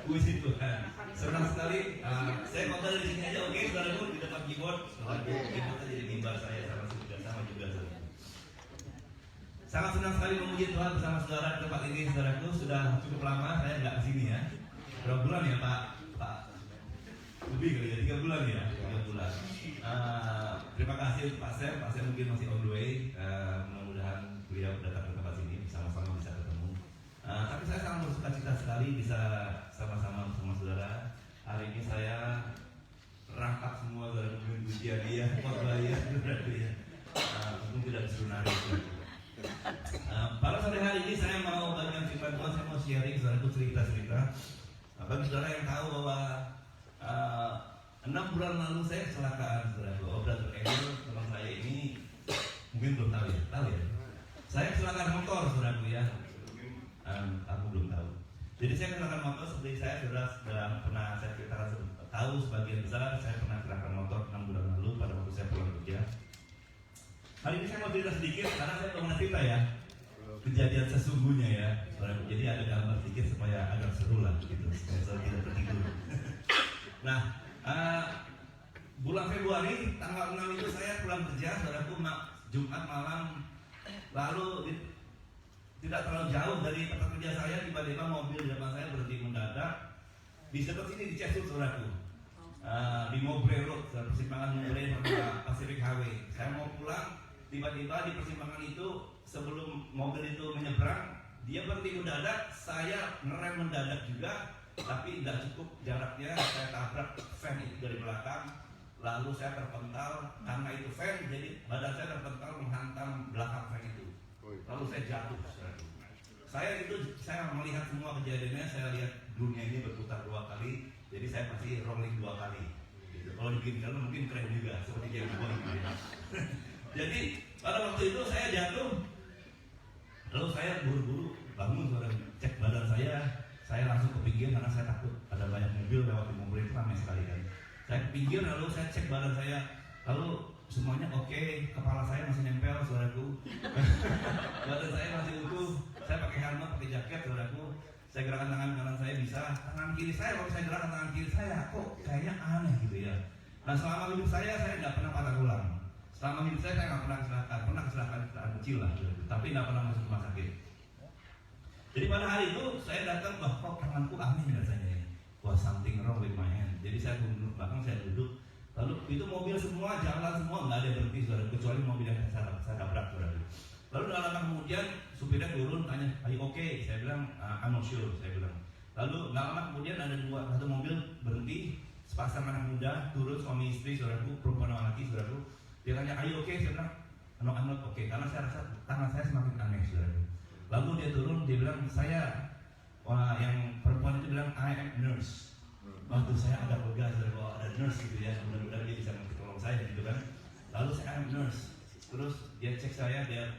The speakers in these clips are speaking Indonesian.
Puji Tuhan. Senang sekali. Saya khotbah dari sini aja, oke, saudaraku, di depan keyboard. Saudaraku, keyboard jadi mimbar saya sama juga. Sangat senang sekali memuji Tuhan bersama saudara di tempat ini, saudaraku. Sudah cukup lama saya nggak kesini ya. Berapa bulan ya Pak? Lebih kali ya, 3 bulan ya, 3 bulan. Terima kasih untuk Pak Sam mungkin masih on the way. Mudah-mudahan beliau datang ke tempat sini, sama-sama bisa ketemu. Tapi saya sangat bersuka cita sekali bisa sama-sama bersama saudara. Hari ini saya rangkap semua saudara pujian dia, khotbah ya, untung tidak disuruh nari. Pada sore hari ini saya mau bagian firman Tuhan, saya mau sharing saudaraku cerita-cerita. Bagi saudara yang tahu bahwa 6 bulan lalu saya kecelakaan, saudaraku. Operator Emil, teman saya ini mungkin belum tahu ya. Saya kecelakaan motor, saudaraku ya. Aku belum tahu. Jadi saya kecelakaan motor seperti saya sudah pernah saya ceritakan, tahu sebagian besar saya pernah kecelakaan motor 6 bulan lalu pada waktu saya pulang kerja. Hari ini saya mau cerita sedikit karena saya belum pernah cerita ya kejadian sesungguhnya ya, saudaraku. Jadi ada gambar sedikit supaya agak seru lah gitu, supaya tidak tertidur. Nah, bulan Februari tanggal 6 itu saya pulang kerja, saudaraku, Jumat malam. Lalu tidak terlalu jauh dari tempat kerja saya, tiba-tiba mobil di depan saya berhenti mendadak di dekat sini, di Cesut, saudaraku. Di Mowbray Road, persimpangan Mowbray sama Pacific Highway. Saya mau pulang, tiba-tiba di persimpangan itu sebelum mobil itu menyeberang, dia berhenti mendadak. Saya ngerem mendadak juga, tapi tidak cukup jaraknya. Saya tabrak van itu dari belakang, lalu saya terpental. Karena itu van, jadi badan saya terpental menghantam belakang van itu. Lalu saya jatuh. Saya melihat semua kejadiannya. Saya lihat dunia ini berputar 2 kali, jadi saya pasti rolling 2 kali. Gitu. Kalau dibikin film mungkin keren juga, seperti James Bond. Jadi pada waktu itu saya jatuh, lalu saya buru-buru bangun, saudara, cek badan saya langsung ke pinggir karena saya takut ada banyak mobil lewat di mobil itu ramai sekali kan. Saya ke pinggir, lalu saya cek badan saya, lalu semuanya oke, kepala saya masih nempel, saudaraku. Badan saya masih utuh, saya pakai helmet, pakai jaket, saudaraku. Saya gerakan tangan kanan saya bisa, tangan kiri saya kalau saya gerakan tangan kiri saya kok kayaknya aneh gitu ya. Nah, selama hidup saya nggak pernah patah tulang. Selama hidup saya nggak pernah kecelakaan kecil lah, tapi nggak pernah masuk rumah sakit. Jadi pada hari itu saya datang, kok tanganku aneh rasanya ya. Wah, something wrong with my hand. Jadi saya duduk belakang, saya duduk. Lalu itu mobil semua jalan semua nggak ada berhenti, saudara, kecuali mobil yang saya tabrak, saudara. Lalu dalam lama kemudian supirnya turun tanya, "Are you okay?" Saya bilang, "I'm not sure," saya bilang. Lalu nggak lama kemudian ada satu mobil berhenti, sepasang anak muda turun, suami istri, saudaraku, perempuan dan laki, saudaraku. Dia tanya, "Are you okay?" Saya bilang, "No, I'm not okay," karena saya rasa tangan saya semakin aneh, saudaraku. Lalu dia turun, dia bilang, yang perempuan itu bilang, "I am nurse." Waktu saya agak lega, saudaraku, ada nurse gitu ya, mudah-mudahan dia bisa tolong saya gitu kan. Lalu saya am nurse. Terus dia cek saya, dia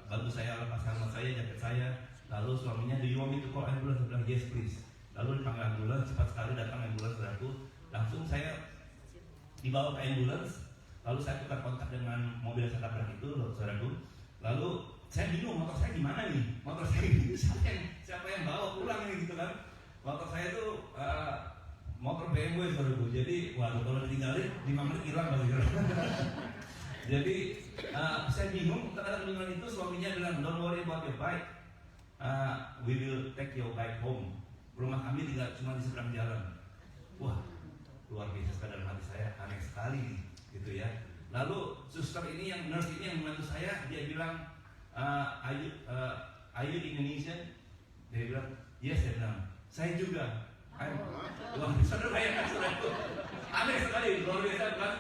bantu saya lepas helmet saya, jaket saya. Lalu suaminya, "Do you want me to call ambulance?" Saya bilang, "Yes please." Lalu dipanggil ambulans, cepat sekali datang ambulans, saudaraku. Langsung saya dibawa ke ambulans. Lalu saya tukar kontak dengan mobil yang saya tabrak itu, saudaraku. Lalu saya bingung, motor saya gimana nih? Motor saya ini siapa yang bawa pulang ini gitu kan? Motor saya itu motor BMW, saudaraku. Jadi waduh, kalau ditinggalin 5 menit hilang pasti. Jadi saya bingung. Terhadap bingung itu suaminya bilang, "Don't worry about your bike, we will take your bike home. Rumah kami tidak cuma di seberang jalan." Wah, luar biasa dalam hati saya, aneh sekali nih, gitu ya. Lalu suster ini, yang nurse ini yang membantu saya, dia bilang, "Are you Indonesian?" Dia bilang, "Yes," saya bilang, "Saya juga." Wah, saudara bayangkan, saudaraku, aneh sekali, luar biasa kan?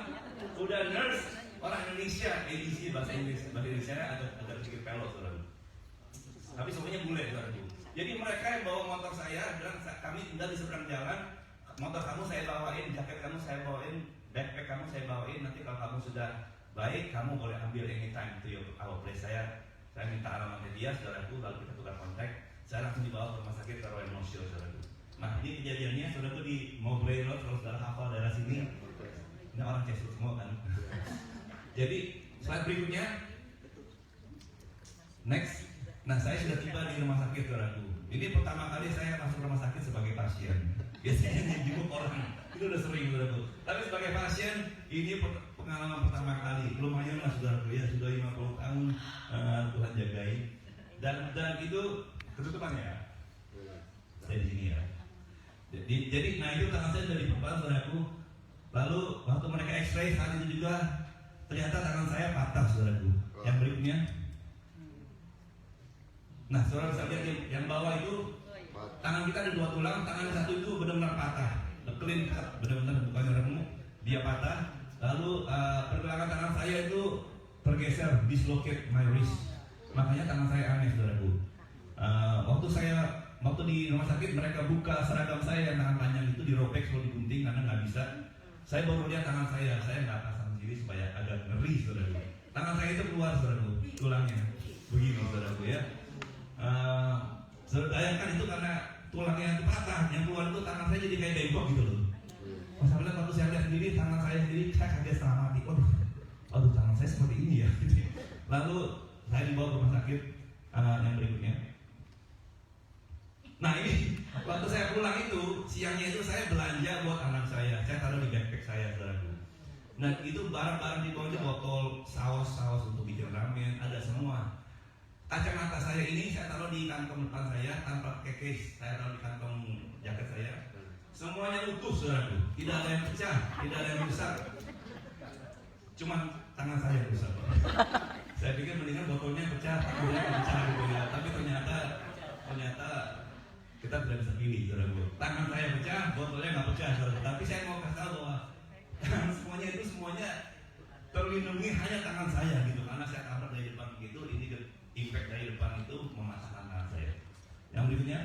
Udah nurse, orang Indonesia, ADC bahasa Indonesia agak sedikit pelot, saudara. Tapi semuanya bule, saudaraku. Jadi mereka yang bawa motor saya bilang, "Kami tinggal di seberang jalan, motor kamu saya bawain, jaket kamu saya bawain, backpack kamu saya bawain. Nanti kalau kamu sudah baik, kamu boleh ambil anytime to our place." Saya minta alamatnya dia, saudaraku, lalu kita tukar kontak. Saya langsung dibawa ke rumah sakit Royal North Shore, saudaraku. Nah, ini kejadiannya, saudaraku, di Mowbray Road. Kalau saudara hafal daerah sini, ini orang Cesut semua kan. Jadi slide berikutnya, next. Nah, saya sudah tiba di rumah sakit, saudaraku. Ini pertama kali saya masuk rumah sakit sebagai pasien. biasanya jenguk orang itu udah sering saudaraku. Tapi sebagai pasien ini pengalaman pertama kali, lumayan lah saudaraku ya, sudah 50 tahun Tuhan jagai dan itu ketutupan ya. Saya di sini ya. Jadi nah itu tangan saya sudah diperban saudaraku. Lalu waktu mereka X-ray saat itu juga ternyata tangan saya patah saudaraku. Yang berikutnya. Nah saudara bisa lihat yang bawah itu tangan kita ada 2 tulang, tangan satu itu benar-benar patah, clean cut, benar-benar bukan remuk, dia patah. Lalu pergelangan tangan saya itu tergeser, dislocate my wrist. Makanya tangan saya aneh saudaraku. Waktu di rumah sakit mereka buka seragam saya yang tangan panjang itu dirobek kalau digunting karena nggak bisa. Saya baru lihat tangan saya nggak pasang sendiri supaya agak ngeri saudaraku. Tangan saya itu keluar saudaraku, tulangnya begini saudaraku ya. Saudara bayangkan itu karena tulangnya itu patah, yang keluar itu tangan saya jadi kayak bengkok gitu loh. Pas waktu saya lihat sendiri tangan saya sendiri, saya kaget setengah mati. Aduh tangan saya seperti ini ya. Lalu saya dibawa ke rumah sakit yang berikutnya. Nah ini waktu saya pulang itu siangnya itu saya belanja buat anak saya taruh di backpack saya saudaraku. Nah itu barang-barang di bawah itu botol saus untuk bikin ramen ada semua. Kacamata saya ini saya taruh di kantong depan saya tanpa pakai case, saya taruh di kantong jaket saya. Semuanya utuh saudaraku, tidak ada yang pecah, tidak ada yang rusak. Cuma tangan saya yang rusak. Saya pikir mendingan botolnya pecah, tangannya pecah gitu ya. Tapi ternyata kita tidak bisa pilih saudaraku. Tangan saya pecah, botolnya nggak pecah saudaraku. Tapi saya mau kasih tahu bahwa semuanya terlindungi hanya tangan saya gitu. Karena saya tabrak dari depan gitu, ini impact dari depan itu mematahkan tangan saya. Yang berikutnya,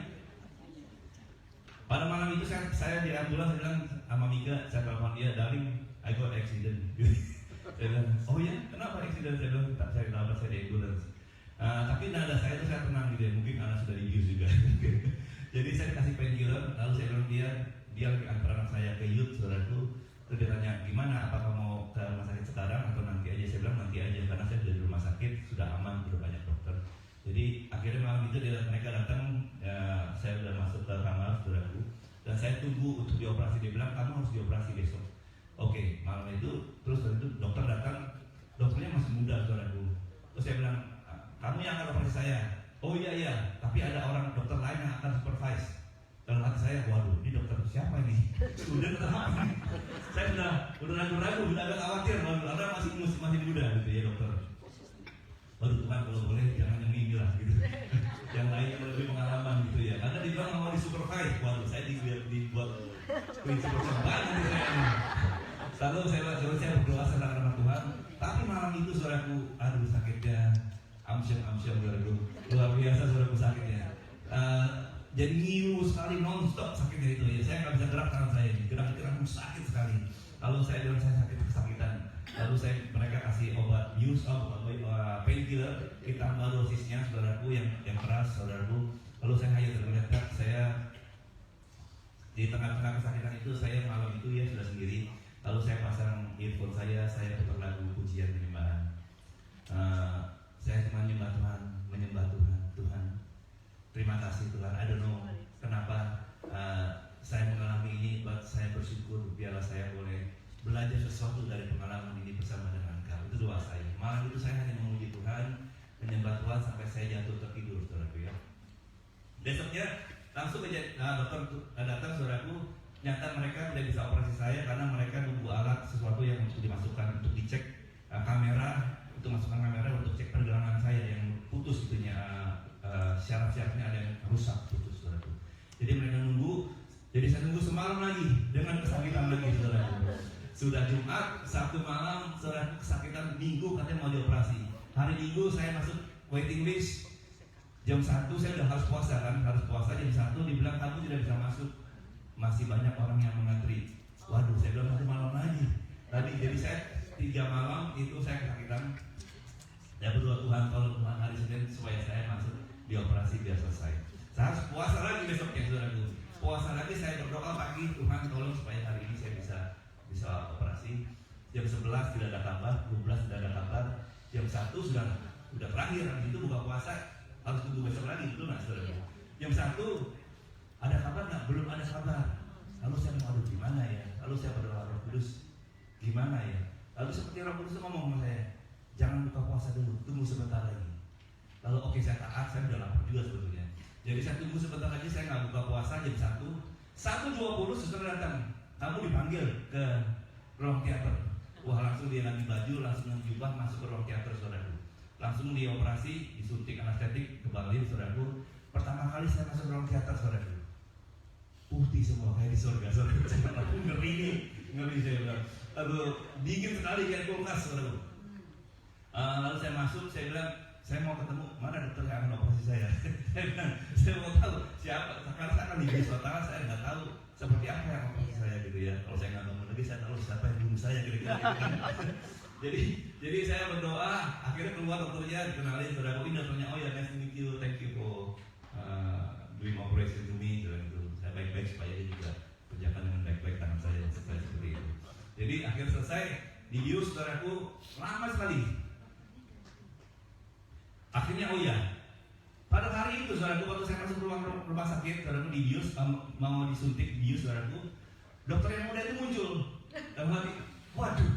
pada malam itu saya di ambulans, saya bilang sama Mika, saya telepon dia, darling, I got accident. Saya bilang, oh ya, kenapa accident? Saya bilang, tak saya kenapa saya di ambulans. Tapi nada saya itu saya tenang gitu ya, mungkin karena sudah dibius juga. Jadi saya kasih painkiller, lalu saya bilang dia lagi antar anak saya ke youth, saudaraku. Terus dia tanya, gimana, apakah mau ke rumah sakit sekarang atau nanti aja? Saya bilang nanti aja, karena saya sudah di rumah sakit, sudah aman, sudah banyak dokter. Jadi akhirnya malam itu mereka datang, ya, saya sudah masuk ke kamar saudaraku, dan saya tunggu untuk dioperasi. Dia bilang kamu harus dioperasi besok. Oke, malam itu terus itu dokter datang, dokternya masih muda saudaraku. Terus saya bilang kamu yang akan operasi saya. Oh iya, tapi ada orang dokter lain yang akan supervise. Dalam hati saya, waduh, ini dokter siapa ini? Sudah apa? Saya udah ragu-ragu, udah agak khawatir, waduh, masih muda gitu ya dokter. Waduh Tuhan kalau boleh jangan yang ini lah gitu. Yang lain yang lebih pengalaman gitu ya. Karena dibilang mau disupervise, waduh saya dibuat prinsip banget nih saya. Lalu saya berdoa sama Tuhan. Tapi malam itu saudaraku, aduh sakitnya, amsyam saudaraku, luar biasa saudaraku sakitnya. Jadi ngilu sekali non-stop sakitnya itu ya. Saya nggak bisa gerak tangan saya ini, gerak sakit sekali. Lalu saya bilang saya sakit kesakitan. Lalu mereka kasih obat painkiller, ditambah dosisnya saudaraku yang keras saudaraku. Lalu saya hanya ternyata saya di tengah-tengah kesakitan itu saya malam itu ya sudah sendiri. Lalu saya pasang earphone saya putar lagu pujian penyembahan. Saya cuma menyembah Tuhan. Terima kasih Tuhan. I don't know kenapa saya mengalami ini, but saya bersyukur biarlah saya boleh belajar sesuatu dari pengalaman ini bersama dengan Kau. Itu doa saya. Malam itu saya hanya memuji Tuhan, menyembah Tuhan sampai saya jatuh tertidur, saudaraku ya. Besoknya langsung dokter datang, saudaraku. Nyata mereka tidak bisa operasi saya karena mereka nunggu alat sesuatu yang untuk dimasukkan untuk dicek kamera, untuk masukkan kamera untuk cek pergelangan saya yang putus itunya. Syarat-syaratnya ada yang rusak putus saudaraku. Jadi mereka nunggu. Jadi saya nunggu semalam lagi dengan kesakitan lagi saudaraku. Sudah Jumat, Sabtu malam saudaraku kesakitan, Minggu katanya mau dioperasi. Hari Minggu saya masuk waiting list. Jam 1 saya udah harus puasa kan, jam 1 dibilang kamu tidak bisa masuk. Masih banyak orang yang mengantri. Waduh, saya bilang satu malam lagi. Tadi jadi saya 3 malam itu saya kesakitan. Saya berdoa Tuhan tolong Tuhan hari Senin supaya saya masuk dioperasi biar selesai. Saya harus puasa lagi besoknya saudaraku. Puasa lagi saya berdoa pagi Tuhan tolong supaya hari ini saya bisa operasi. Jam 11 tidak ada kabar, 12 tidak ada kabar, jam 1 sudah terakhir. Habis itu buka puasa harus tunggu besok lagi, betul nggak saudaraku? Jam 1 ada kabar nggak? Belum ada kabar. Lalu saya mau, aduh gimana ya? Lalu saya berdoa, Roh Kudus, gimana ya? Lalu seperti Roh Kudus ngomong sama saya, jangan buka puasa dulu, tunggu sebentar lagi. Lalu oke, saya taat, saya udah lapar juga sebetulnya. Jadi saya tunggu sebentar lagi, saya nggak buka puasa jam 1:20 suster datang. Kamu dipanggil ke ruang teater. Wah, langsung dia ganti baju, langsung jubah masuk ke ruang teater, saudaraku. Langsung dioperasi, disuntik anestetik, kembali, saudaraku. Pertama kali saya masuk ruang teater, saudaraku, putih semua kayak di surga, saudaraku. Aku ngeri nih, ngeri saya bilang. Aduh, dingin sekali kayak kulkas, saudaraku. Lalu saya masuk, saya bilang, saya mau ketemu, mana dokter yang akan operasi saya? Saya bilang, saya mau tahu siapa, karena saya akan di tangan, saya nggak tahu seperti apa yang operasi saya gitu ya. Kalau saya nggak ngomong lagi, saya tahu siapa yang bunuh saya kira-kira. Jadi saya berdoa, akhirnya keluar dokternya, dikenalin, saudara, ini dokternya, oh ya, nice to meet you, thank you for doing operation to me, gitu. Saya baik-baik supaya dia juga kerjakan dengan baik-baik tangan saya, seperti itu. Jadi akhir selesai, dibius, saudaraku, lama sekali. Akhirnya oh ya, pada hari itu saudaraku, waktu saya masuk rumah sakit, saudaraku dibius, mau disuntik bius, saudaraku, dokter yang muda itu muncul. Dalam hati, waduh,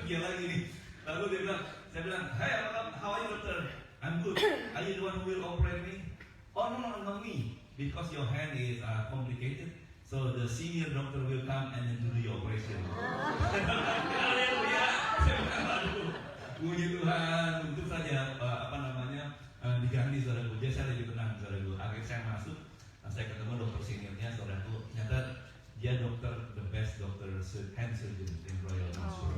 dia lagi nih. Lalu dia bilang, saya bilang, hey, how are you doctor? I'm good. Are you the one who will operate me? Oh no, not me, because your hand is complicated. So the senior doctor will come and then do the operation. Haleluya. Saya bilang, aduh, puji Tuhan, untuk saja diganti, saudaraku. Jadi saya lebih tenang, saudaraku. Akhirnya saya masuk, saya ketemu dokter seniornya, saudaraku. Ternyata dia dokter, the best doctor hand surgeon in Royal Mansur.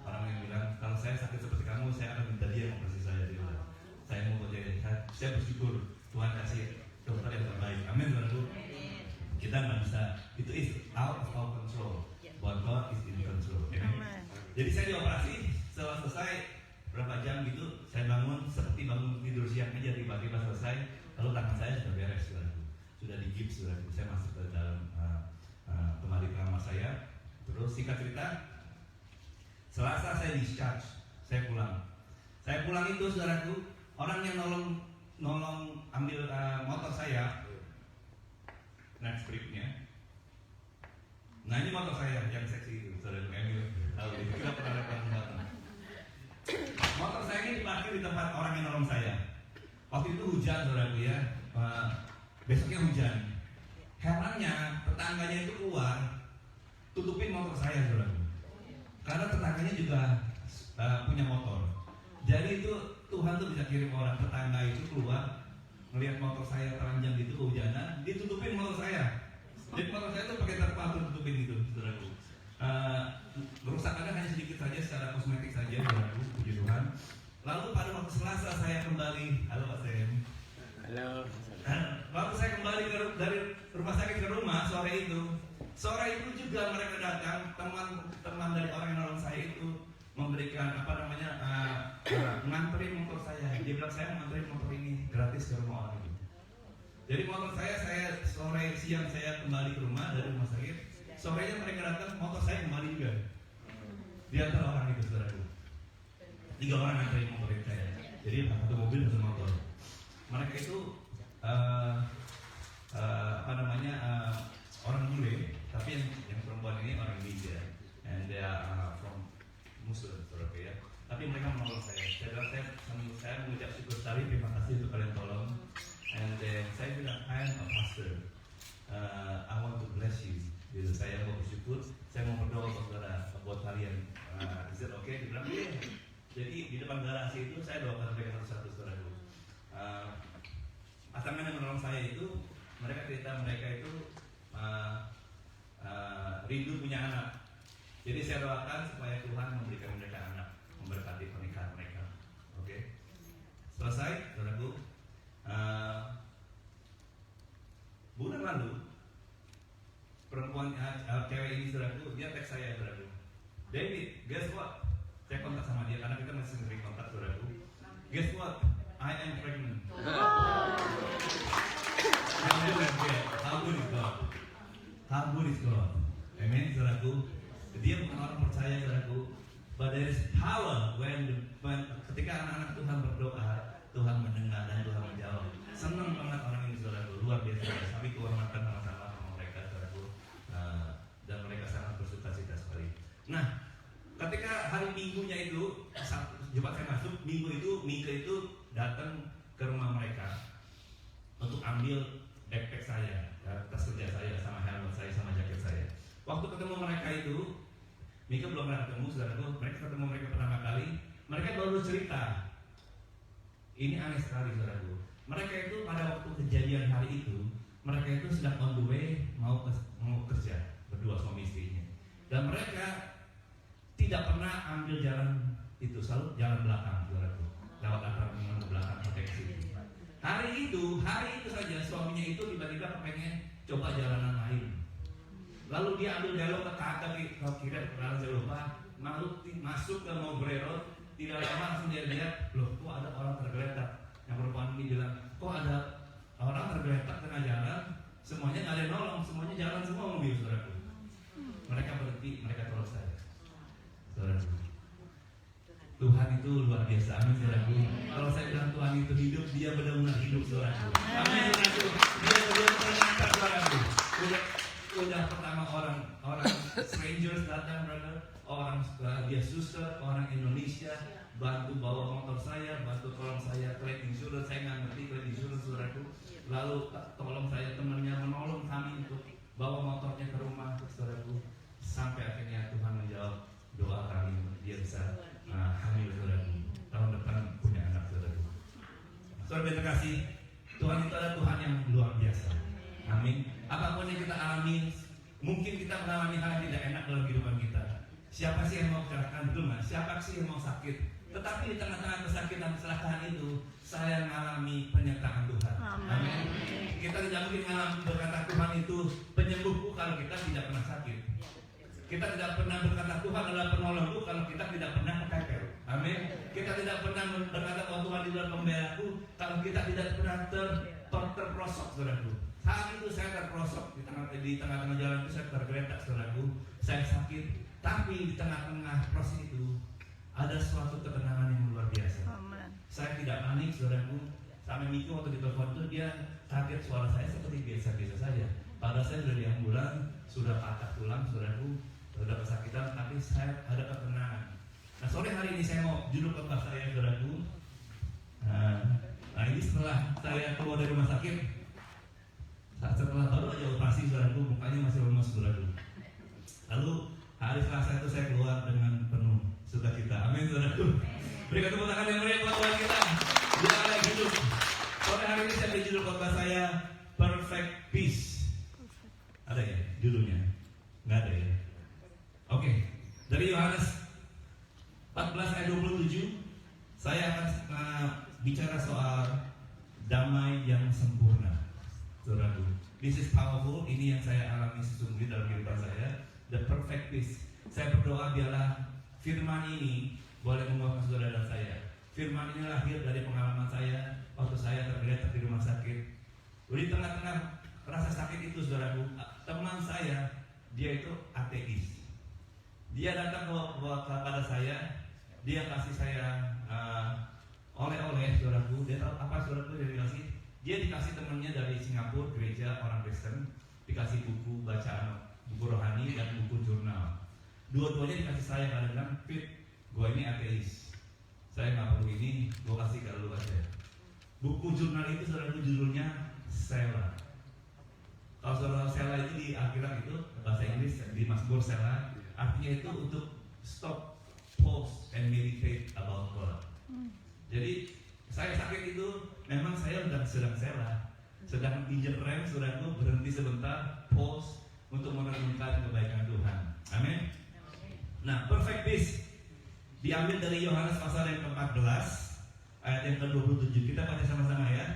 Orang yang bilang, kalau saya sakit seperti kamu, saya akan minta dia operasi saya. Dia bilang, saya mau jadi, saya bersyukur Tuhan kasih dokter yang terbaik. Amin, saudaraku. Kita nggak bisa, itu is out of our control, but God is in control. Amen. Jadi saya dioperasi, setelah selesai berapa jam gitu, saya bangun seperti bangun tidur siang aja, tiba-tiba selesai. Lalu tangan saya sudah beres, saudaraku, sudah digips, saudaraku. Saya masuk ke dalam kembali ke kamar saya. Terus singkat cerita, Selasa saya discharge, saya pulang. Saya pulang itu, saudaraku, orang yang nolong ambil motor saya, next tripnya. Nah ini motor saya yang seksi itu, saudaraku, Emil. Tahu, kita pernah datang. Motor saya ini diparkir di tempat orang yang nolong saya. Waktu itu hujan, saudaraku ya. Besoknya hujan. Herannya tetangganya itu keluar, tutupin motor saya, saudaraku. Karena tetangganya juga punya motor. Jadi itu Tuhan tuh bisa kirim orang tetangga itu keluar, melihat motor saya teranjang gitu kehujanan, ditutupin motor saya. Jadi motor saya tuh pakai terpal tutupin gitu, saudaraku. Kerusakannya hanya sedikit saja secara kosmetik saja, saudaraku, puji Tuhan. Lalu pada waktu Selasa saya kembali, halo Pak Sem. Halo. Waktu saya kembali dari rumah sakit ke rumah sore itu juga mereka datang, teman dari orang yang nolong saya itu memberikan nganterin motor saya. Dia bilang saya nganterin motor ini gratis ke rumah orang itu. Jadi motor saya sore siang saya kembali ke rumah dari rumah sakit. Sorenya mereka datang, motor saya kembali juga. Di antara orang itu, saudaraku, 3 orang nganterin motor saya. Jadi satu mobil, satu motor. Mereka itu orang bule, tapi yang perempuan ini orang India, and they are from Muslim, saudaraku ya. Tapi mereka menolong saya. Saya mengucap syukur sekali, terima kasih untuk kalian tolong. And saya bilang, I am a pastor. I want to bless you. Jadi saya mau bersyukur, saya mau berdoa buat kalian. Is it okay? Dia bilang, iya. Jadi di depan garasi itu saya doakan mereka satu-satu, saudaraku. Pasangan yang menolong saya itu, mereka cerita mereka itu rindu punya anak. Jadi saya doakan supaya Tuhan memberikan mereka anak, memberkati pernikahan mereka. Oke? Selesai, saudaraku. Bulan lalu perempuan cewek ini, saudaraku, dia teks saya, saudaraku. David, guess what? Saya kontak sama dia karena kita masih sering kontak, saudaraku. Guess what? I am pregnant. How good is God? How good is God? Amen, saudaraku. Dia bukan orang percaya, saudaraku. But there is power when ketika anak-anak Tuhan berdoa, Tuhan mendengar dan Tuhan menjawab. Senang banget orang ini, saudaraku, luar biasa. Kami kehormatan sama-sama sama mereka, saudaraku. minggunya itu, Jumat saya masuk, minggu itu Mika itu datang ke rumah mereka untuk ambil backpack saya, tas kerja saya, sama helmet saya, sama jaket saya. Waktu ketemu mereka itu, Mika belum pernah ketemu, saudaraku. Mereka ketemu mereka pertama kali, mereka baru cerita. Ini aneh sekali, saudaraku. Mereka itu pada waktu kejadian hari itu, mereka itu sedang on the way mau kerja berdua suami istrinya. Dan mereka tidak pernah ambil jalan itu, selalu jalan belakang, saudaraku. Lewat apartemen belakang proteksi. Hari itu saja suaminya itu tiba-tiba pengen coba jalanan lain. Lalu dia ambil belok ke kiri, saya lupa, masuk ke Mowbray Road. Tidak lama langsung dia lihat, loh kok ada orang tergeletak. Yang perempuan ini bilang, kok ada orang tergeletak tengah jalan, semuanya nggak ada yang nolong, semuanya jalan semua mobil, saudaraku. Mereka berhenti, mereka tolong saya, saudaraku. Tuhan itu luar biasa, amin, saudaraku. Kalau saya bilang Tuhan itu hidup, dia benar-benar hidup, saudaraku. Amin, saudaraku. Dia benar-benar nyata, saudaraku. Udah pertama orang strangers datang, brother. Orang dia suster, orang Indonesia bantu bawa motor saya, bantu tolong saya claim insurance, saya nggak ngerti claim insurance, saudaraku. Lalu tolong saya, temannya menolong kami untuk bawa motornya ke rumah, saudaraku. Sampai akhirnya Tuhan menjawab doa kami, dia bisa hamil, saudaraku. Tahun depan punya anak, saudaraku. Saudara terkasih, Tuhan itu adalah Tuhan yang luar biasa. Amin. Apapun yang kita alami, mungkin kita mengalami hal yang tidak enak dalam kehidupan kita. Siapa sih yang mau kecelakaan, betul nggak? Siapa sih yang mau sakit? Tetapi di tengah-tengah kesakitan kecelakaan itu, saya mengalami penyertaan Tuhan. Amin. Kita tidak mungkin mengalami berkata Tuhan itu penyembuhku kalau kita tidak pernah sakit. Kita tidak pernah berkata Tuhan adalah penolongku kalau kita tidak pernah kepepet. Amin. Kita tidak pernah berkata bahwa Tuhan adalah pembelaku kalau kita tidak pernah terperosok, saudaraku. Saat itu saya terperosok di tengah-tengah jalan itu, saya tergeletak, saudaraku. Saya sakit. Tapi di tengah-tengah proses itu ada suatu ketenangan yang luar biasa. Amen. Saya tidak panik, saudaraku. Sampai Miki waktu ditelepon itu dia kaget, suara saya seperti biasa-biasa saja. Padahal saya sudah di ambulan, sudah patah tulang, saudaraku, sudah kesakitan, tapi saya ada ketenangan. Nah, sore hari ini saya mau judul khotbah saya, saudaraku. Nah, ini setelah saya keluar dari rumah sakit, setelah baru aja operasi, saudaraku, mukanya masih lemas, saudaraku. Lalu hari Selasa itu saya keluar dengan penuh sukacita. Amin, saudaraku. Berikan tepuk tangan yang meriah buat Tuhan kita. Dia ada hidup. Sore hari ini saya beri judul khotbah saya Perfect Peace. Ada ya judulnya? Nggak ada ya? Oke. Dari Yohanes 14 ayat 27, saya akan bicara soal damai yang sempurna, saudaraku. This is powerful. Ini yang saya alami sesungguhnya dalam kehidupan saya. The perfect peace. Saya berdoa biarlah firman ini boleh membawa saudara dan saya. Firman ini lahir dari pengalaman saya waktu saya tergeletak di rumah sakit. Di tengah-tengah rasa sakit itu, saudaraku, teman saya, dia itu ateis. Dia datang kepada saya, dia kasih saya oleh-oleh, saudaraku. Dia tahu apa, saudaraku, dia dikasih? Dia dikasih temannya dari Singapura, gereja orang Kristen, dikasih buku bacaan, buku rohani dan buku jurnal. Dua-duanya dikasih saya, karena bilang, Fit, gue ini ateis, saya nggak perlu ini, gue kasih ke lu aja. Buku jurnal itu, saudaraku, judulnya Sela. Kalau saudara Sela itu di Alkitab itu bahasa Inggris, di Mazmur Sela, artinya itu untuk stop, pause, and meditate about God. Jadi saya sakit itu memang saya sedang Sela, sedang injek rem, saudaraku, berhenti sebentar, pause untuk merenungkan kebaikan Tuhan. Amin. Nah, perfect peace diambil dari Yohanes pasal yang ke-14 ayat yang ke-27. Kita baca sama-sama ya.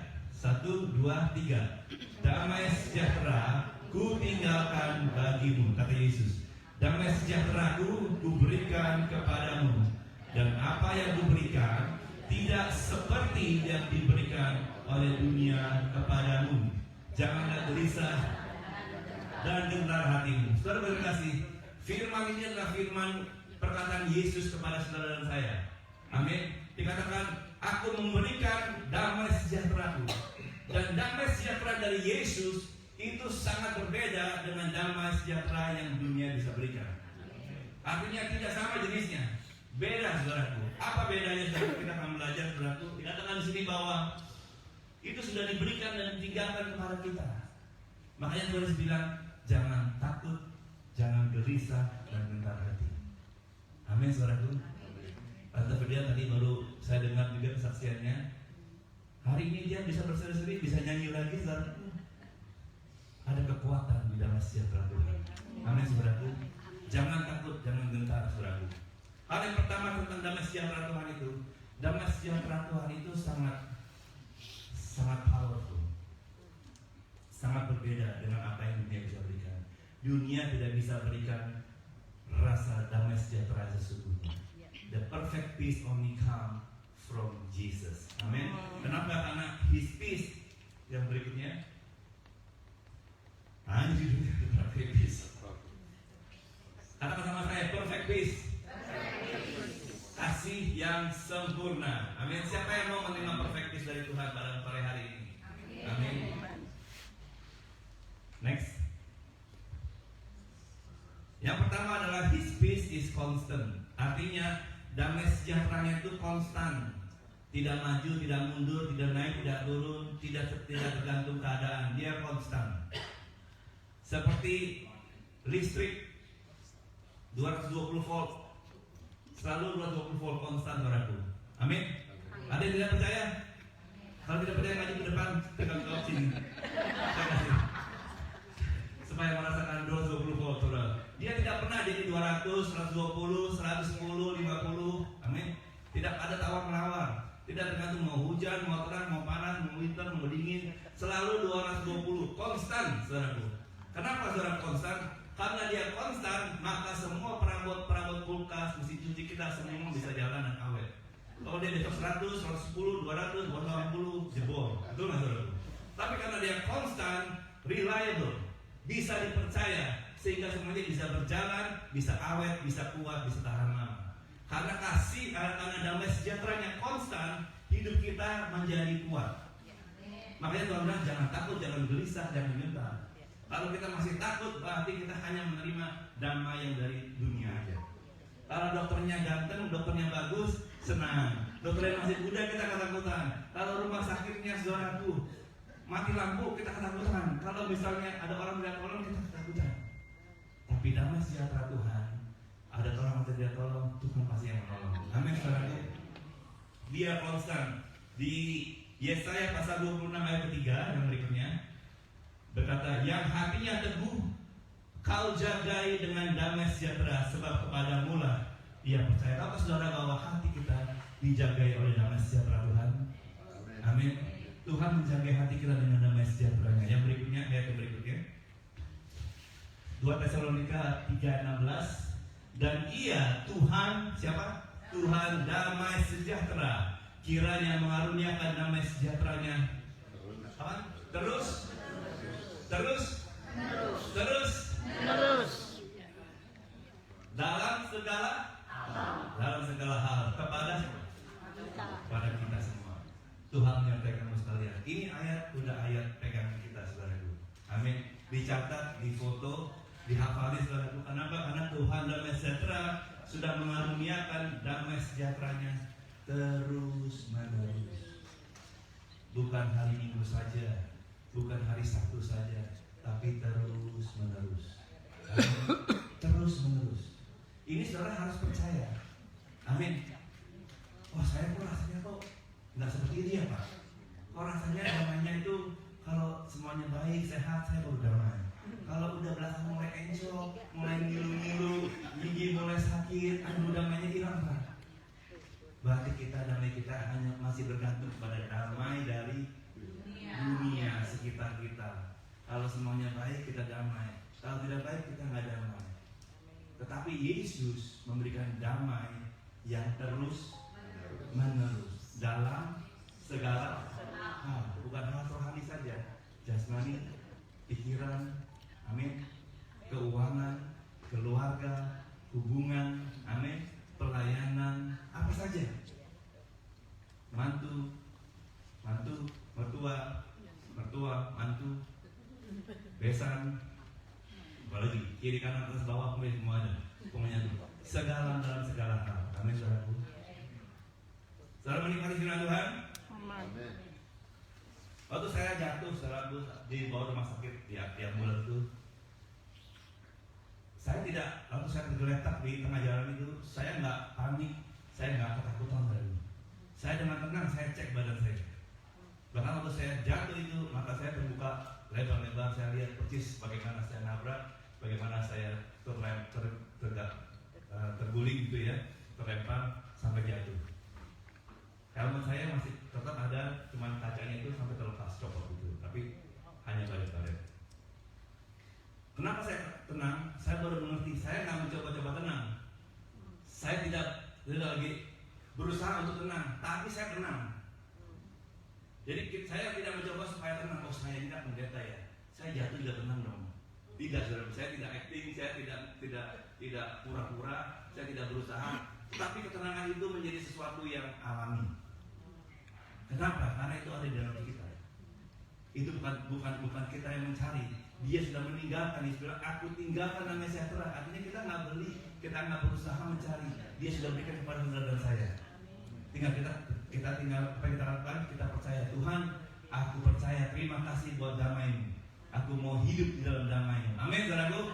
1, 2, 3. Damai sejahtera ku tinggalkan bagimu, kata Yesus. Damai sejahtera-Ku berikan kepadamu, dan apa yang kuberikan tidak seperti yang diberikan oleh dunia kepadamu. Janganlah gelisah dan gentar hatimu. Saudara berkasih, firman ini adalah firman perkataan Yesus kepada saudara dan saya. Amin. Dikatakan, aku memberikan damai sejahtera-Ku. Dan damai sejahtera dari Yesus itu sangat berbeda dengan damai sejahtera yang dunia bisa berikan. Artinya tidak sama jenisnya. Beda saudaraku. Apa bedanya saudara? Kita akan belajar saudaraku. Dikatakan di sini bahwa itu sudah diberikan dan ditinggalkan kepada kita. Makanya Tuhan bilang, jangan takut, jangan gelisah dan gentar hati. Amin saudaraku. Tante Ferdia tadi baru saya dengar juga kesaksiannya. Hari ini dia bisa berseri-seri, bisa nyanyi lagi saudaraku. Ada kekuatan di dalam sejahtera Tuhan. Amin saudaraku. Jangan takut, jangan gentar saudaraku. Hal yang pertama tentang damai sejahtera Tuhan itu, damai sejahtera Tuhan itu sangat powerful, sangat berbeda dengan apa yang dunia bisa berikan. Dunia tidak bisa berikan rasa damai sejahtera sesungguhnya. The perfect peace only come from Jesus. Amin. Kenapa? Karena His peace. Yang berikutnya, judulnya perfect peace. Katakan sama saya, perfect peace. Kasih yang sempurna. Amin. Siapa yang mau menerima perfect peace dari Tuhan pada hari ini? Amin. Next. Yang pertama adalah His peace is constant. Artinya damai sejahteranya itu konstan. Tidak maju, tidak mundur, tidak naik, tidak turun, tidak tergantung keadaan. Dia konstan. Seperti listrik 220 volt. Selalu 220 volt konstan saudaraku. Amin. Ada yang tidak percaya? Kalau tidak percaya maju ke depan, tekan ke sini. Saya kasih. Supaya merasakan 220 volt saudara. Dia tidak pernah jadi 200, 120, 110, 50. Amin. Tidak ada tawar-menawar. Tidak tergantung mau hujan, mau terang, mau panas, mau winter, mau dingin. Selalu 220 konstan saudaraku. Kenapa saudara konstan? Karena dia konstan, maka semua perabot-perabot kulkas, mesin cuci kita semua bisa jalan dan awet. Kalau dia besok 100, 110, 200, 280 jebol, betul nggak saudara? Tapi karena dia konstan, reliable, bisa dipercaya, sehingga semuanya bisa berjalan, bisa awet, bisa kuat, bisa tahan lama. Karena kasih, karena damai sejahteranya konstan, hidup kita menjadi kuat. Makanya Tuhan bilang jangan takut, jangan gelisah, jangan gentar. Kalau kita masih takut, berarti kita hanya menerima damai yang dari dunia aja. Kalau dokternya ganteng, dokternya bagus, senang. Dokternya masih muda, kita ketakutan. Kalau rumah sakitnya saudaraku mati lampu, kita ketakutan. Kalau misalnya ada orang tidak tolong, kita ketakutan. Tapi damai sejahtera Tuhan, ada tolong atau tidak tolong, Tuhan pasti yang menolong. Amin saudaraku. Dia konstan. Di Yesaya pasal 26 ayat 3 yang berikutnya berkata, yang hatinya teguh kau jagai dengan damai sejahtera, sebab kepadamu lah ia percaya. Tahu saudara bahwa hati kita dijagai oleh damai sejahtera Tuhan? Amin. Tuhan menjaga hati kita dengan damai sejahteranya. Yang berikutnya, ayat yang berikutnya 2 Tesalonika 3:16, dan ia Tuhan, siapa? Tuhan damai sejahtera, kiranya mengaruniakan damai sejahteranya apa? Terus dalam segala hal kepada kita semua. Tuhan menyertai kamu sekalian. Ini ayat udah ayat pegangan kita saudaraku. Amin. Dicatat, difoto, dihafali saudaraku. Kenapa? Karena Tuhan damai sejahtera sudah mengaruniakan damai sejahteranya terus menerus. Bukan hari Minggu saja, bukan hari Sabtu saja, tapi terus menerus. Terus menerus. Ini saudara harus percaya. Amin. Wah, saya kok rasanya kok nggak seperti ini ya Pak. Kok rasanya damainya itu kalau semuanya baik, sehat, saya baru damai. Kalau udah belakang mulai encok, mulai ngilu-ngilu, gigi mulai sakit, aduh damainya hilang Pak. Berarti damai kita hanya masih bergantung pada damai dari dunia sekitar kita. Kalau semuanya baik, kita damai. Kalau tidak baik, kita nggak damai. Tetapi Yesus memberikan damai yang terus menerus dalam segala hal, bukan hal rohani saja, jasmani, pikiran, amin, keuangan, keluarga, hubungan, amin, pelayanan, apa saja, mantu, mertua, mantu, besan, apalagi kiri kanan atas bawah semuanya, pokoknya segala dalam segala hal. Amin, saudaraku. Saudara menikmati firman Tuhan. Amin. Waktu saya jatuh, saudaraku, di bawah rumah sakit di tiap bulan itu, saya tidak, waktu saya tergeletak di tengah jalan itu, saya nggak panik, saya nggak ketakutan lagi. Saya dengan tenang, saya cek badan saya. Bahkan waktu saya jatuh itu, mata saya terbuka lebar-lebar, saya lihat persis bagaimana saya nabrak, bagaimana saya terguling gitu ya, terlempar sampai jatuh. Helmet saya masih tetap ada, cuman kacanya itu sampai terlepas, copot gitu, tapi hanya baret-baret. Kenapa saya tenang? Saya baru mengerti, saya nggak mencoba-coba tenang. Saya tidak lagi berusaha untuk tenang, tapi saya tenang. Jadi saya tidak mencoba supaya tenang. Oh, saya tidak pendeta ya, saya jatuh juga tenang dong. Tidak, saudara, saya tidak acting, saya tidak pura-pura, saya tidak berusaha. Tapi ketenangan itu menjadi sesuatu yang alami. Kenapa? Karena itu ada di dalam kita. Itu bukan kita yang mencari. Dia sudah meninggalkan. Dia sudah, aku tinggalkan damai sejahtera. Artinya kita nggak beli, kita nggak berusaha mencari. Dia sudah berikan kepada saudara dan saya. Tinggal kita tinggal apa yang kita lakukan? Kita percaya Tuhan. Aku percaya. Terima kasih buat damai-Mu. Aku mau hidup di dalam damai-Mu. Amin, saudaraku.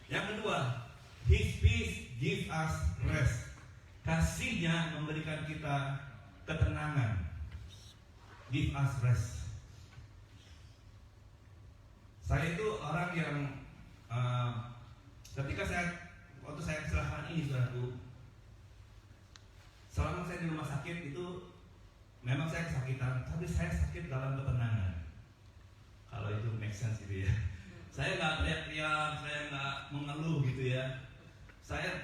Yang kedua, His peace give us rest. Kasih-Nya memberikan kita ketenangan. Give us rest. Saya itu orang yang ketika waktu saya kecelakaan ini, saudaraku, selama saya di rumah sakit itu memang saya kesakitan, tapi saya sakit dalam ketenangan. Kalau itu make sense gitu ya. Saya nggak teriak-teriak, saya nggak mengeluh gitu ya. Saya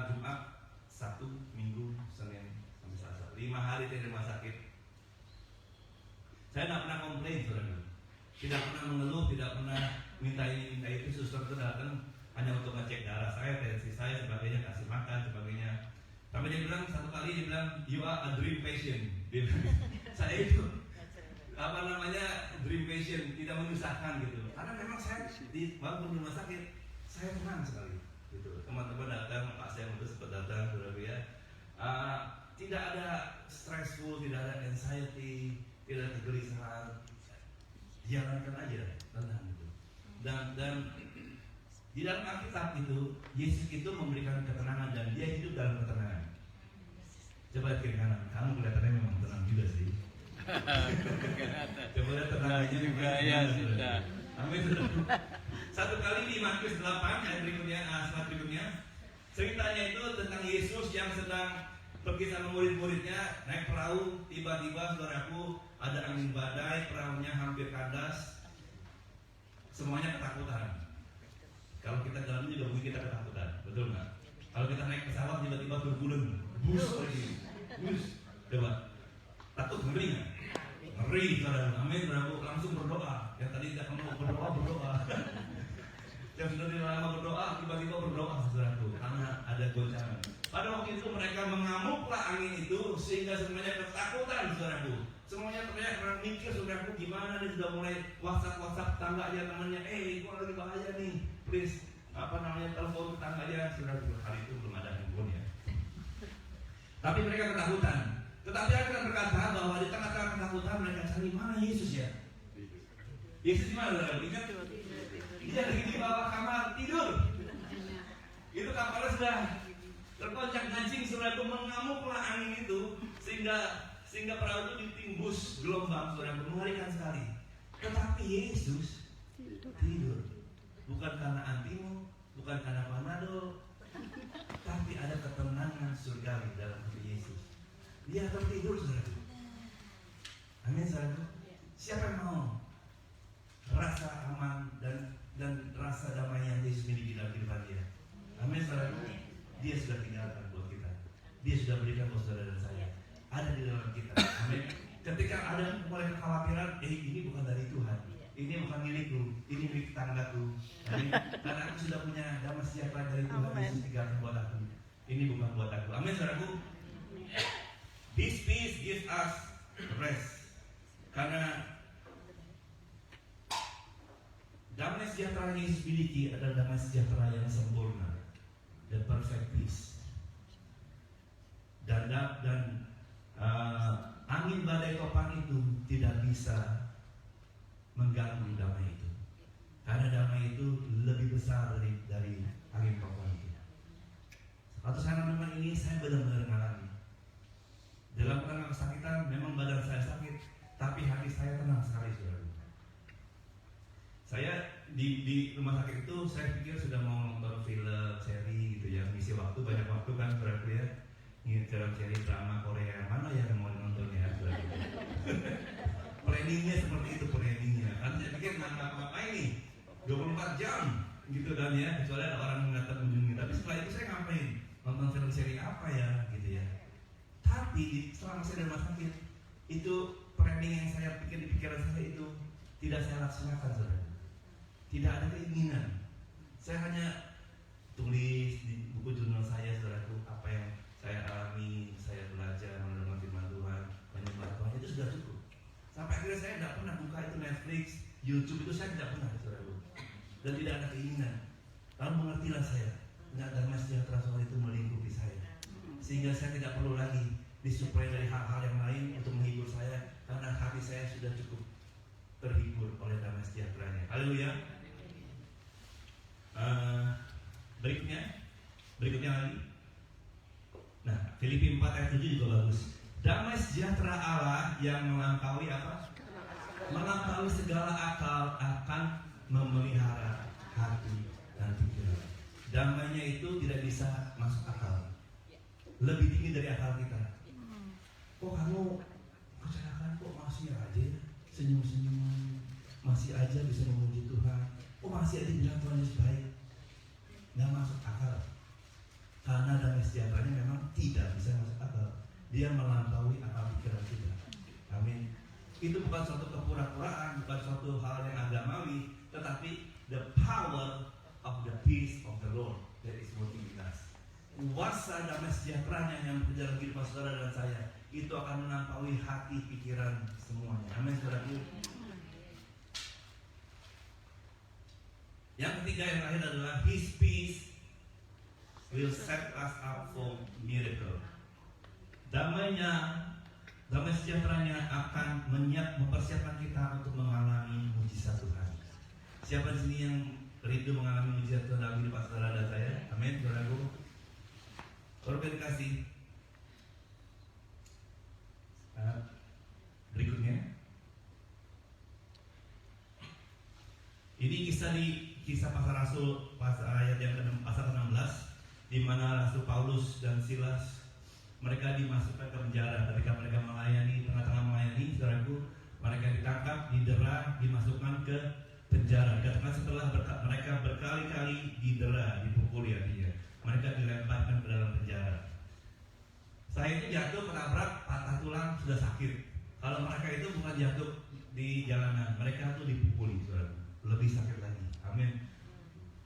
Jumat, Sabtu, Minggu, Senin, sampai Selasa, 5 hari di rumah sakit. Saya nggak pernah komplain, saudara. Tidak pernah mengeluh, tidak pernah minta ini, minta itu. Suster itu datang hanya untuk ngecek darah saya, tensi saya, sebagainya, kasih makan, sebagainya. Tapi dia bilang satu kali, dia bilang, you are a dream patient. Dia bilang, saya itu dream patient, tidak menyusahkan gitu. Karena memang saya di rumah sakit, saya tenang sekali. Gitu. Teman-teman datang, Pak saya untuk sempat datang, saudara ya. Tidak ada stressful, tidak ada anxiety, tidak ada kegelisahan. Jalankan aja, tenang gitu. Dan di dalam Alkitab itu, Yesus itu memberikan ketenangan dan Dia hidup dalam ketenangan. Coba kiri kanan, kamu kelihatannya memang tenang juga sih. Coba lihat tenangnya juga ya sudah. Amin. Satu kali di Matius 8 ayat berikutnya, slide berikutnya, ceritanya itu tentang Yesus yang sedang pergi sama murid-muridnya naik perahu, tiba-tiba saudaraku ada angin badai, perahunya hampir kandas, semuanya ketakutan. Kalau kita dalam juga mungkin kita ketakutan, betul nggak? Kalau kita naik pesawat tiba-tiba turbulent, bus pergi, bus, coba takut, ngeri nggak? Ngeri, saudara. Amin, saudaraku, langsung berdoa. Yang tadi tidak mau berdoa. Yang sudah lama berdoa, tiba-tiba berdoa, saudaraku, karena ada goncangan. Pada waktu itu mereka mengamuklah angin itu sehingga semuanya ketakutan, saudaraku. Semuanya teriak karena mikir, saudaraku, gimana nih, sudah mulai WhatsApp tangga aja temannya, itu lagi bahaya nih, please telepon tetangga aja, saudaraku. Hari itu belum ada handphone ya. Tapi mereka ketakutan. Tetapi Alkitab berkata bahwa di tengah-tengah ketakutan mereka cari mana Yesus ya. Yesus di mana, saudaraku? Ingat? Dia lagi di bawah kamar tidur. Itu kapalnya sudah tergoncang-gancing, saudaraku, mengamuklah angin itu sehingga perahu itu ditimbus gelombang, saudaraku, mengerikan sekali. Tetapi Yesus tidur. Bukan karena antimu, bukan karena panadol, tapi ada ketenangan surgawi dalam diri Yesus. Dia tertidur, saudaraku. Amin, saudaraku. Siapa yang mau rasa aman dan rasa damai yang Yesus miliki dalam kehidupan dia? Amin, saudaraku. Dia sudah tinggalkan buat kita. Dia sudah berikan buat saudara dan saya. Ada di dalam kita. Amin. Ketika ada mulai kekhawatiran, ini bukan dari Tuhan. Ini bukan milikku. Ini milik tetanggaku. Karena aku sudah punya damai sejahtera dari Tuhan. Yesus tinggalkan buat aku. Ini bukan buat aku. Amin, saudaraku. This peace gives us rest. Karena damai sejahtera yang Yesus miliki adalah damai sejahtera yang sempurna. angin badai topan itu tidak bisa mengganggu damai itu, karena damai itu lebih besar dari angin topan itu. Waktu saya memang ini saya benar-benar mengalami dalam tengah kesakitan. Memang badan saya sakit, tapi hati saya tenang sekali, saudara. Saya di rumah sakit itu saya pikir sudah mau nonton film, seri gitu ya, ngisi waktu, banyak waktu kan saudara ya. Ini film seri drama Korea, mana ya yang mau nonton ya saudara. Planningnya seperti itu, planningnya. Kan saya pikir ngapain nih 24 jam gitu kan ya, kecuali ada orang mengatakan kunjungi. Tapi setelah itu saya ngapain? Nonton film seri apa ya gitu ya. Tapi selama saya di rumah sakit itu planning yang saya pikir di pikiran saya itu tidak saya laksanakan, saudara. Tidak ada keinginan. Saya hanya tulis di buku jurnal saya, saudaraku, apa yang saya alami, saya belajar menerima firman Tuhan, menyembah Tuhan, itu sudah cukup. Sampai akhirnya saya tidak pernah buka itu Netflix, YouTube itu saya tidak pernah, saudaraku. Dan tidak ada keinginan. Lalu mengertilah saya, tidak damai sejahtera soal itu melingkupi saya, sehingga saya tidak perlu lagi disuplai dari hal-hal yang lain untuk menghibur saya, karena hati saya sudah cukup terhibur oleh damai sejahteranya. Haleluya. Berikutnya lagi. Nah, Filipi 4 ayat 7 juga bagus. Damai sejahtera Allah yang melampaui apa? Melampaui segala akal akan memelihara hati dan pikiran. Damainya itu tidak bisa masuk akal, lebih tinggi dari akal kita. Kok kamu kecelakaan, kok masih aja senyum-senyum, masih aja bisa memuji Tuhan, kok masih aja bilang Tuhan Yesus baik? Nggak masuk akal. Karena damai sejahteranya memang tidak bisa masuk akal. Dia melampaui akal pikiran kita. Amin. Itu bukan suatu kepura-puraan, bukan suatu hal yang agamawi, tetapi the power of the peace of the Lord that is working in us. Kuasa damai sejahteranya yang bekerja dalam kehidupan saudara dan saya itu akan melampaui hati, pikiran semuanya. Amin, saudaraku. Yang ketiga, yang terakhir adalah His peace will set us up for miracle. Damai sejahteranya akan mempersiapkan kita untuk mengalami mujizat Tuhan. Siapa di sini yang rindu mengalami mujizat Tuhan dalam kehidupan saudara dan saya? Amin, saudaraku. Berterima kasih. Berikutnya, ini kisah pasal Rasul pasal ayat yang pasal 16, di mana Rasul Paulus dan Silas mereka dimasukkan ke penjara. Ketika mereka melayani, tengah-tengah melayani, saudaraku, mereka ditangkap, didera, dimasukkan ke penjara. Karena setelah mereka berkali-kali didera, dipukuli artinya, mereka dilemparkan ke dalam penjara. Saya itu jatuh, ketabrak, patah tulang, sudah sakit. Kalau mereka itu bukan jatuh di jalanan, mereka itu dipukuli, saudaraku, lebih sakit lagi. Amin.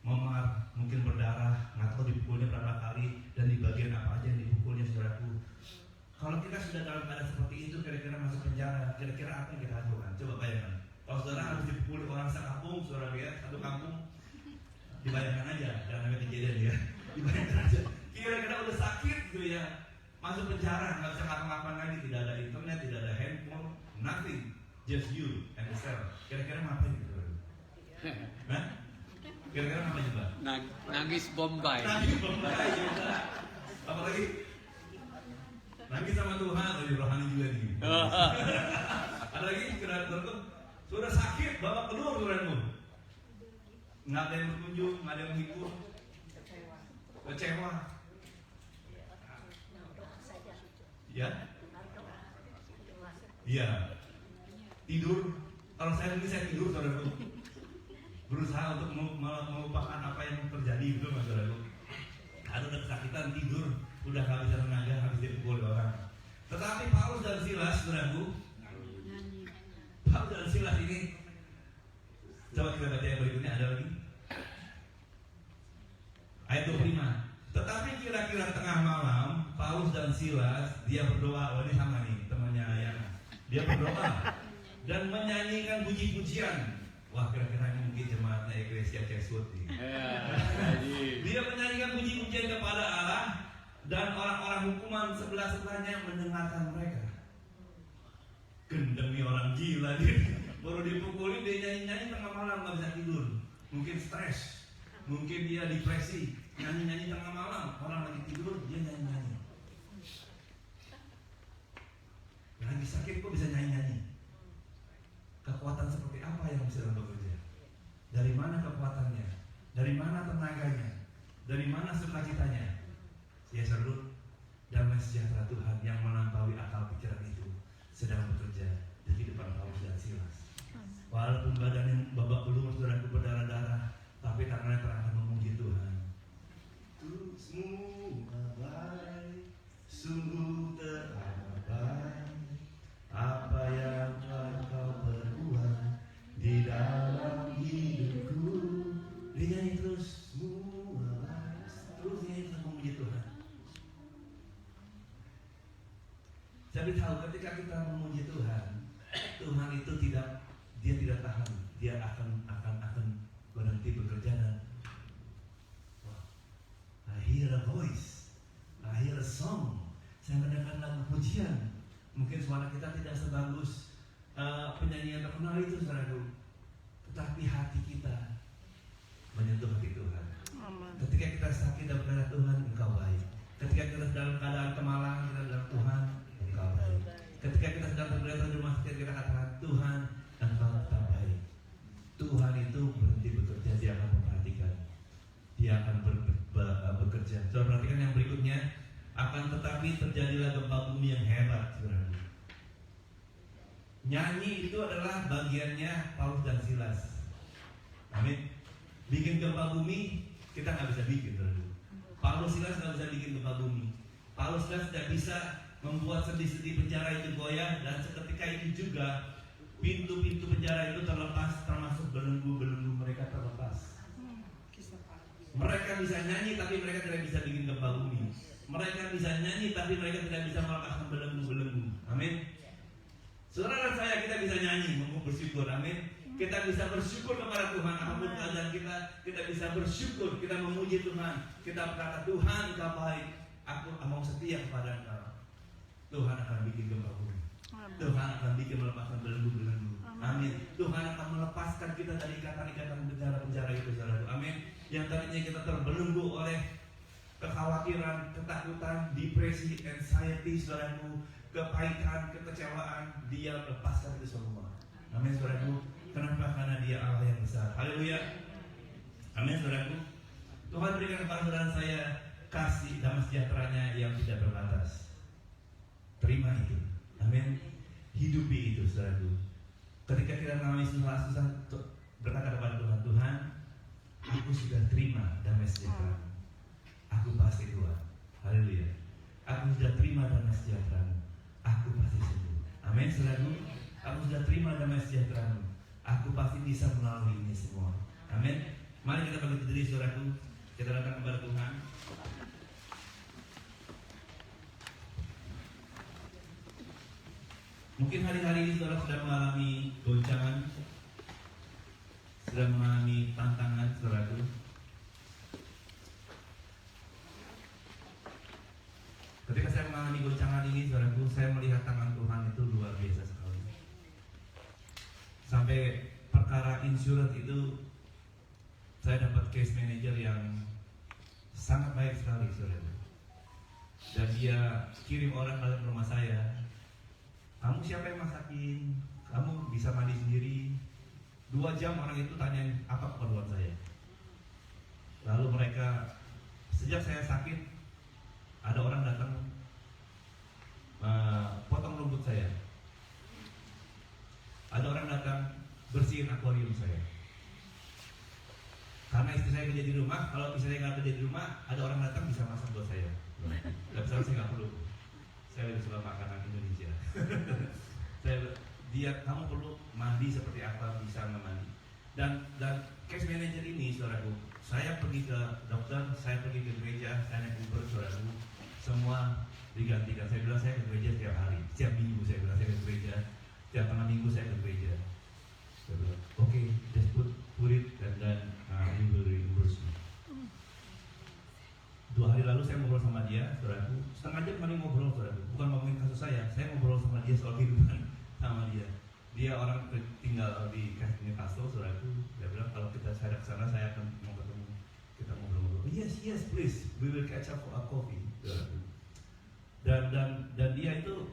Memar, mungkin berdarah, nggak tahu dipukulnya berapa kali dan di bagian apa aja yang dipukulnya, saudaraku. Kalau kita sudah dalam keadaan seperti itu, kira-kira masuk penjara, kira-kira apa yang kita lakukan? Coba bayangkan. Kalau saudara harus dipukuli orang sekampung, saudara lihat satu kampung, dibayangkan aja, jangan sampai kejadian ya. Dibayangkan aja. Kira-kira udah sakit gitu ya, masuk penjara, nggak bisa ngapa-ngapain lagi, tidak ada internet, tidak ada handphone, nothing, just you and yourself. Kira-kira ngapain gitu? Nah? Kira-kira apa juga? Nangis Bombay. Nangis Bombay juga. Apa lagi? Nangis sama Tuhan, rohani juga nih. Ada lagi kira-kira tuh sudah sakit, bawa keluar Tuhanmu. Nggak ada yang berkunjung, nggak ada yang menghibur. Kecewa. Ya? Iya. Tidur. Kalau saya ini saya tidur, saudaraku. Berusaha untuk melupakan apa yang terjadi, gitu mas saudaraku. Ada udah kesakitan, tidur, udah gak bisa tenaga, habis dipukul orang. Tetapi Paulus dan Silas, saudaraku, Paulus dan Silas ini, coba kita baca yang berikutnya, ada lagi ayat 25. Tetapi kira-kira tengah malam, Paulus dan Silas, dia berdoa. Oh, ini sama nih temannya Ayana. Dia berdoa dan menyanyikan puji-pujian. Wah, kira-kira ini mungkin jemaatnya Eklesia Cesut nih. Dia menyanyikan puji-pujian kepada Allah Dan orang-orang hukuman sebelah-sebelahnya mendengarkan mereka. Gendemi orang gila dia. Baru dipukulin dia nyanyi-nyanyi tengah malam, gak bisa tidur. Mungkin stres, mungkin dia depresi. Nyanyi-nyanyi tengah malam, orang lagi tidur dia nyanyi-nyanyi. Lagi sakit kok bisa nyanyi-nyanyi. Kekuatan seperti apa yang bisa bekerja? Dari mana kekuatannya? Dari mana tenaganya? Dari mana sukacitanya? Ya seru, damai sejahtera Tuhan yang melampaui akal pikiran itu sedang bekerja di kehidupan Paulus dan Silas. Walaupun badannya babak belur, saudaraku, berdarah-darah, tapi tangannya terangkat memuji Tuhan. Semua baik, sungguh terabai, apa yang telah kau perbuat di dalam hidupku. Dia nyanyi terus, semua baik, terus nyanyi terus memuji Tuhan. Tapi tahu ketika kita memuji Tuhan, Tuhan itu tidak tahan, dia akan berhenti bekerja dan I hear a voice, I hear a song. Saya mendengar lagu pujian. Mungkin suara kita tidak sebagus penyanyi yang terkenal itu, saudaraku, tetapi hati kita menyentuh hati Tuhan. Ketika kita sakit dan berkata Tuhan Engkau baik. Ketika kita dalam keadaan kemalangan, kita bilang Tuhan Engkau baik. Ketika kita sedang tergeletak di rumah sakit, kita katakan Tuhan Engkau tetap baik. Tuhan itu berhenti bekerja, dia akan memperhatikan, dia akan bekerja. Saudara perhatikan yang berikutnya, akan tetapi terjadilah gempa bumi yang hebat, saudara. Nyanyi itu adalah bagiannya Paulus dan Silas. Amin. Bikin gempa bumi kita nggak bisa bikin, saudara. Paulus Silas nggak bisa bikin gempa bumi. Paulus Silas tidak bisa membuat sendi-sendi penjara itu goyah, dan seketika itu juga pintu-pintu penjara itu terlepas, termasuk belenggu-belenggu mereka terlepas. Mereka bisa nyanyi tapi mereka tidak bisa bikin gempa bumi. Mereka bisa nyanyi tapi mereka tidak bisa melepaskan belenggu-belenggu. Amin. Saudara dan saya, kita bisa nyanyi, bersyukur. Amin. Kita bisa bersyukur kepada Tuhan apapun keadaan kita bisa bersyukur, kita memuji Tuhan. Kita berkata Tuhan Engkau baik, aku mau setia kepada Engkau. Tuhan akan bikin gempa bumi. Tuhan akan bikin melepaskan belenggu-belenggu. Amin. Tuhan akan melepaskan kita dari ikatan-ikatan penjara-penjara itu, saudara. Amin. Yang tadinya kita terbelenggu oleh kekhawatiran, ketakutan, depresi, anxiety, saudaraku, kepahitan, kekecewaan, Dia lepaskan itu semua. Amin, saudaraku. Kenapa? Karena Dia Allah yang besar. Haleluya. Amin, saudaraku. Tuhan berikan kepada saudara saya kasih damai sejahteranya yang tidak terbatas. Terima itu. Amin. Hidupi itu, saudaraku. Ketika kita mengalami susah-susah, berkata kepada Tuhan, Tuhan, aku sudah terima damai sejahtera. Aku pasti Tuhan. Haleluya. Aku sudah terima damai sejahtera. Aku pasti sembuh. Amin, saudaraku. Aku sudah terima damai sejahtera. Aku pasti bisa melalui ini semua. Amin. Mari kita bangkit berdiri, saudaraku. Kita datang kepada Tuhan. Mungkin hari-hari ini saudara sedang mengalami goncangan, sedang mengalami tantangan, saudaraku. Ketika saya mengalami goncangan ini, saudaraku, saya melihat tangan Tuhan itu luar biasa sekali. Sampai perkara insurance itu, saya dapat case manager yang sangat baik sekali, saudaraku. Dan dia kirim orang dalam rumah saya. Kamu siapa yang masakin? Kamu bisa mandi sendiri. 2 jam orang itu tanyain apa keperluan saya. Lalu mereka, sejak saya sakit, ada orang datang potong rumput saya. Ada orang datang bersihin akuarium saya. Karena istri saya kerja di rumah, kalau istri saya nggak kerja di rumah, ada orang datang bisa masak buat saya. Dan saya nggak perlu. Saya lebih suka makanan Indonesia. Kamu perlu mandi seperti apa, bisa nggak mandi. Dan case manager ini, saudaraku, saya pergi ke dokter, saya pergi ke gereja, saya naik Uber, saudaraku, semua digantikan. Saya bilang saya ke gereja setiap hari, setiap minggu saya bilang saya ke gereja, setiap tengah minggu saya ke gereja. Saya bilang, okay, just put it and then you will reimburse me. 2 hari lalu Lalu saya ngobrol sama dia, saudaraku, setengah jam kali ngobrol, saudaraku. Bukan ngomongin kasus saya ngobrol sama dia soal kehidupan sama dia. Dia orang tinggal di Newcastle, saudaraku. Dia bilang kalau saya ada kesana, saya akan mau ketemu, kita ngobrol-ngobrol. Yes, please, we will catch up for a coffee, saudaraku. Dan dia itu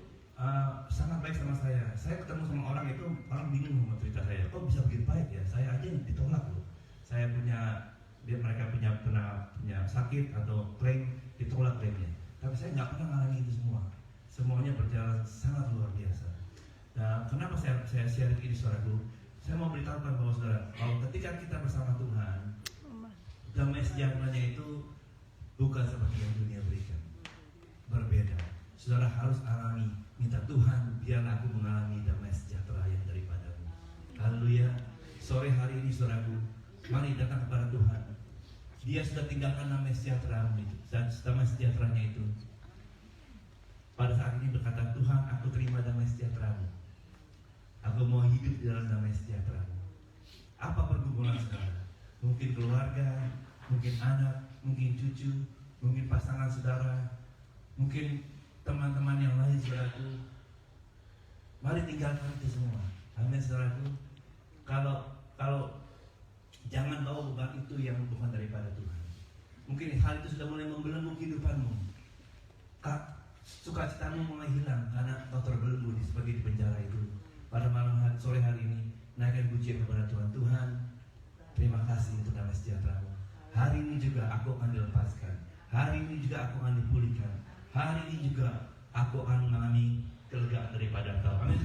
sangat baik sama saya. Saya ketemu sama orang itu, orang bingung sama cerita saya. Kok bisa begitu baik ya? Saya aja yang ditolak loh. Saya mereka pernah punya sakit atau klaim, ditolak klaimnya. Tapi saya nggak pernah ngalami itu semua. Semuanya berjalan sangat luar biasa. Nah, kenapa saya share ini, saudaraku? Saya mau beritahukan bahwa saudara, kalau ketika kita bersama Tuhan, damai sejahteranya itu bukan seperti yang dunia berikan. Berbeda. Saudara harus alami, minta Tuhan, biarlah aku mengalami damai sejahtera yang daripadamu. Haleluya. Sore hari ini, saudaraku, mari datang kepada Tuhan. Dia sudah tinggalkan damai sejahtera itu, dan damai sejahteranya itu pada saat ini berkata, Tuhan, aku terima damai sejahtera-Mu. Aku mau hidup di dalam damai sejahtera-Mu. Apa pergumulan saudara? Mungkin keluarga, mungkin anak, mungkin cucu, mungkin pasangan saudara, mungkin teman-teman yang lain, saudaraku. Mari tinggalkan itu semua. Amin, saudaraku. Kalau jangan bawa beban itu yang bukan daripada Tuhan. Mungkin hal itu sudah mulai membelenggu kehidupanmu. Sukacitamu mulai hilang karena kau terbelenggu sebagai di penjara itu. Pada sore hari ini, naikkan pujian kepada Tuhan. Tuhan, terima kasih untuk damai sejahtera-Mu. Hari ini juga aku akan dilepaskan. Hari ini juga aku akan dipulihkan. Hari ini juga aku akan mengalami kelegaan daripada Engkau. Amin.